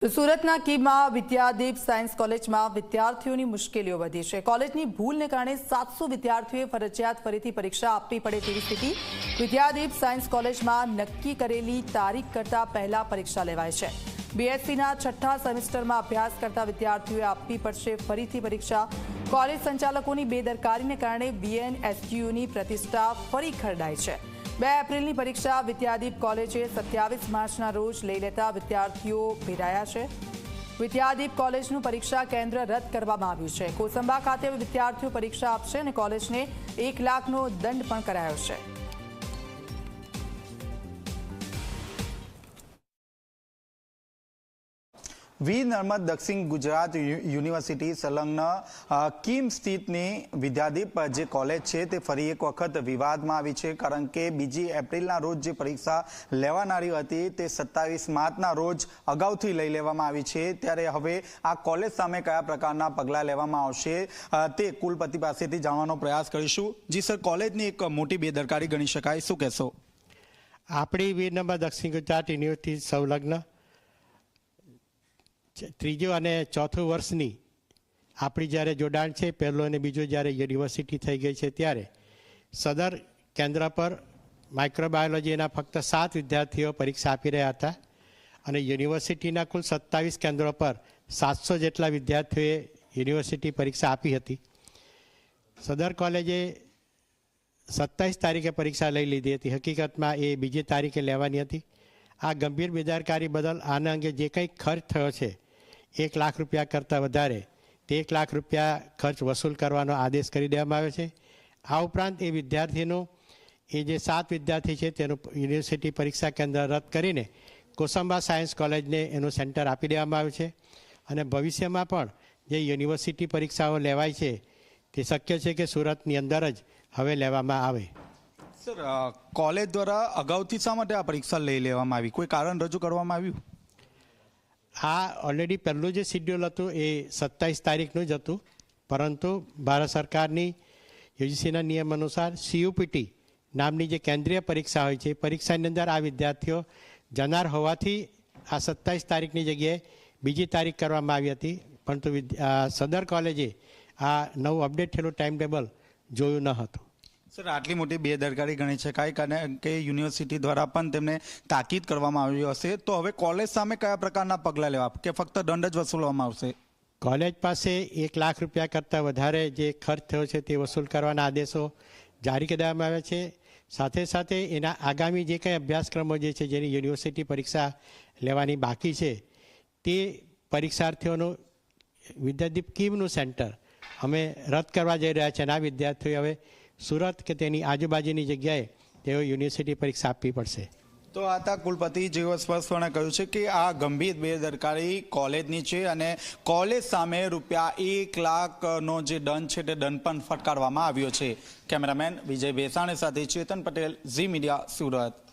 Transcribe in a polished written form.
તો સુરતના કીમાં વિદ્યાદીપ સાયન્સ કોલેજમાં વિદ્યાર્થીઓની મુશ્કેલીઓ વધી છે। કોલેજની ભૂલને કારણે 700 વિદ્યાર્થીઓએ ફરજિયાત ફરીથી પરીક્ષા આપવી પડે તેવી સ્થિતિ। વિદ્યાદીપ સાયન્સ કોલેજમાં નક્કી કરેલી તારીખ કરતાં પહેલા પરીક્ષા લેવાય છે। બીએસસીના છઠ્ઠા સેમેસ્ટરમાં અભ્યાસ કરતા વિદ્યાર્થીઓએ આપવી પડશે ફરીથી પરીક્ષા। કોલેજ સંચાલકોની બેદરકારીને કારણે વીએનએસયુની પ્રતિષ્ઠા ફરી ખરડાઈ છે। 2 એપ્રિલની પરીક્ષા વિદ્યાદીપ કોલેજે 27 માર્ચના રોજ લઈ લેતા વિદ્યાર્થીઓ ભેરાયા છે। વિદ્યાદીપ કોલેજનું પરીક્ષા કેન્દ્ર રદ કરવામાં આવ્યું છે। કોસંબા ખાતે વિદ્યાર્થીઓ પરીક્ષા આપશે અને કોલેજને 1 લાખનો દંડ પણ કરાયો છે। વીર નર્મદ દક્ષિણ ગુજરાત યુનિવર્સિટી સંલગ્ન કીમ સ્થિતની વિદ્યાદીપ જે કોલેજ છે તે ફરી એક વખત વિવાદમાં આવી છે, કારણ કે 2 એપ્રિલના રોજ જે પરીક્ષા લેવાનારી હતી તે 27 માર્ચના રોજ અગાઉથી લઈ લેવામાં આવી છે। ત્યારે હવે આ કોલેજ સામે કયા પ્રકારના પગલાં લેવામાં આવશે તે કુલપતિ પાસેથી જાણવાનો પ્રયાસ કરીશું। જી સર, કોલેજની એક મોટી બેદરકારી ગણી શકાય, શું કહેશો? આપણી વીર નર્મદ દક્ષિણ ગુજરાત યુનિવર્સિટી સંલગ્ન 3જા અને 4થું વર્ષની આપણી જ્યારે જોડાણ છે, પહેલો અને બીજો જ્યારે યુનિવર્સિટી થઈ ગઈ છે, ત્યારે સદર કેન્દ્ર પર માઇક્રોબાયોલોજીના ફક્ત 7 વિદ્યાર્થીઓ પરીક્ષા આપી રહ્યા હતા અને યુનિવર્સિટીના કુલ 27 કેન્દ્રો પર 700 જેટલા વિદ્યાર્થીઓએ યુનિવર્સિટી પરીક્ષા આપી હતી। સદર કોલેજે 27 તારીખે પરીક્ષા લઈ લીધી હતી, હકીકતમાં એ બીજી તારીખે લેવાની હતી। આ ગંભીર બેદરકારી બદલ આના અંગે જે કંઈ ખર્ચ થયો છે 1 લાખ રૂપિયા કરતાં વધારે, તે 1 લાખ રૂપિયા ખર્ચ વસૂલ કરવાનો આદેશ કરી દેવામાં આવ્યો છે। આ ઉપરાંત એ વિદ્યાર્થીનું એ જે 7 વિદ્યાર્થી છે તેનું યુનિવર્સિટી પરીક્ષા કેન્દ્ર રદ કરીને કોસંબા સાયન્સ કોલેજને એનું સેન્ટર આપી દેવામાં આવ્યું છે અને ભવિષ્યમાં પણ જે યુનિવર્સિટી પરીક્ષાઓ લેવાય છે તે શક્ય છે કે સુરતની અંદર જ હવે લેવામાં આવે। સર, કોલેજ દ્વારા અગાઉથી શા માટે આ પરીક્ષા લઈ લેવામાં આવી? કોઈ કારણ રજૂ કરવામાં આવ્યું? આ ઓલરેડી પહેલું જે શિડ્યુલ હતું એ 27 તારીખનું જ હતું, પરંતુ ભારત સરકારની યુજીસીના નિયમ અનુસાર CUPT નામની જે કેન્દ્રીય પરીક્ષા હોય છે, એ પરીક્ષાની અંદર આ વિદ્યાર્થીઓ જનાર હોવાથી આ 27 તારીખની જગ્યાએ બીજી તારીખ કરવામાં આવી હતી, પરંતુ સદર કોલેજે આ નવું અપડેટ થયેલું ટાઈમ ટેબલ જોયું ન હતું। સર, આટલી મોટી બેદરકારી ગણી શકાય, કારણ કે યુનિવર્સિટી દ્વારા પણ તેમને તાકીદ કરવામાં આવી હશે, તો હવે કોલેજ સામે કયા પ્રકારના પગલાં લેવા કે ફક્ત દંડ જ વસૂલવામાં આવશે? કોલેજ પાસે 1 લાખ રૂપિયા કરતાં વધારે જે ખર્ચ થયો છે તે વસૂલ કરવાના આદેશો જારી કરવામાં આવ્યા છે। સાથે સાથે એના આગામી જે કંઈ અભ્યાસક્રમો જે છે, જેની યુનિવર્સિટી પરીક્ષા લેવાની બાકી છે, તે પરીક્ષાર્થીઓનું વિદ્યાદીપ કીમનું સેન્ટર અમે રદ કરવા જઈ રહ્યા છીએ અને આ વિદ્યાર્થીઓ હવે સુરત કે તેની આજુબાજુની જગ્યાએ તેઓ યુનિવર્સિટી પરીક્ષા આપવી પડશે। તો આ હતા કુલપતિ, જેઓ સ્પષ્ટપણે કહ્યું છે કે આ ગંભીર બેદરકારી કોલેજની છે અને કોલેજ સામે રૂપિયા 1 લાખનો જે દંડ છે તે દંડ પણ ફટકારવામાં આવ્યો છે। કેમેરામેન વિજય બેસાણી સાથે ચેતન પટેલ, ઝી મીડિયા, સુરત।